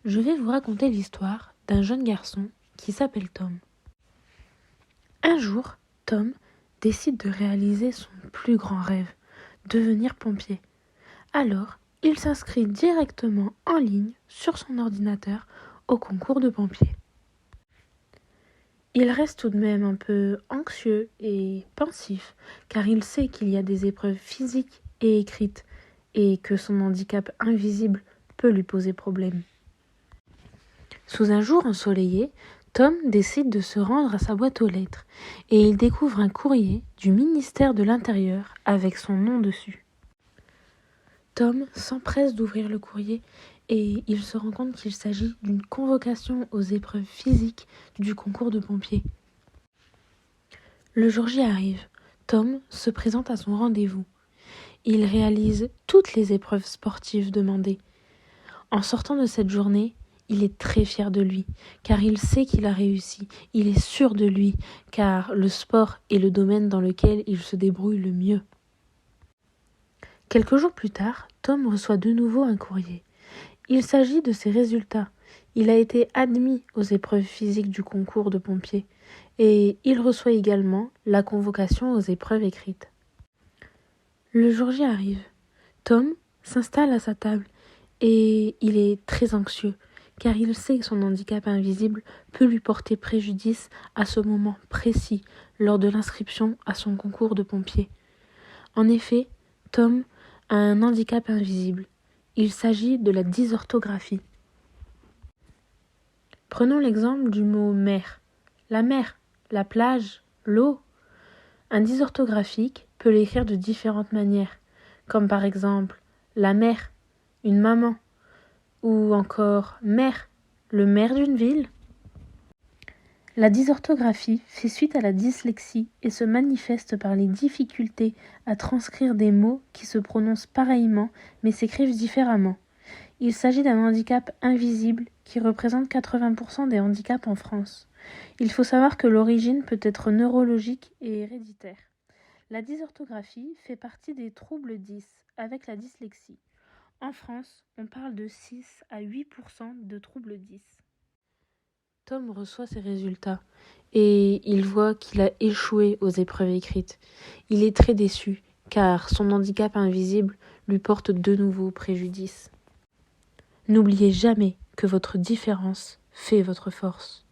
Je vais vous raconter l'histoire d'un jeune garçon qui s'appelle Tom. Un jour, Tom décide de réaliser son plus grand rêve, devenir pompier. Alors, il s'inscrit directement en ligne sur son ordinateur au concours de pompiers. Il reste tout de même un peu anxieux et pensif car il sait qu'il y a des épreuves physiques et écrites et que son handicap invisible peut lui poser problème. Sous un jour ensoleillé, Tom décide de se rendre à sa boîte aux lettres et il découvre un courrier du ministère de l'Intérieur avec son nom dessus. Tom s'empresse d'ouvrir le courrier et il se rend compte qu'il s'agit d'une convocation aux épreuves physiques du concours de pompiers. Le jour J arrive. Tom se présente à son rendez-vous. Il réalise toutes les épreuves sportives demandées. En sortant de cette journée, il est très fier de lui, car il sait qu'il a réussi. Il est sûr de lui, car le sport est le domaine dans lequel il se débrouille le mieux. Quelques jours plus tard, Tom reçoit de nouveau un courrier. Il s'agit de ses résultats. Il a été admis aux épreuves physiques du concours de pompiers et il reçoit également la convocation aux épreuves écrites. Le jour J arrive. Tom s'installe à sa table et il est très anxieux car il sait que son handicap invisible peut lui porter préjudice à ce moment précis lors de l'inscription à son concours de pompiers. En effet, Tom a un handicap invisible. Il s'agit de la dysorthographie. Prenons l'exemple du mot mer. La mer, la plage, l'eau. Un dysorthographique peut l'écrire de différentes manières, comme par exemple la mère, une maman, ou encore maire, le maire d'une ville. La dysorthographie fait suite à la dyslexie et se manifeste par les difficultés à transcrire des mots qui se prononcent pareillement mais s'écrivent différemment. Il s'agit d'un handicap invisible qui représente 80% des handicaps en France. Il faut savoir que l'origine peut être neurologique et héréditaire. La dysorthographie fait partie des troubles 10 avec la dyslexie. En France, on parle de 6 à 8% de troubles 10. Tom reçoit ses résultats et il voit qu'il a échoué aux épreuves écrites. Il est très déçu car son handicap invisible lui porte de nouveaux préjudices. N'oubliez jamais que votre différence fait votre force.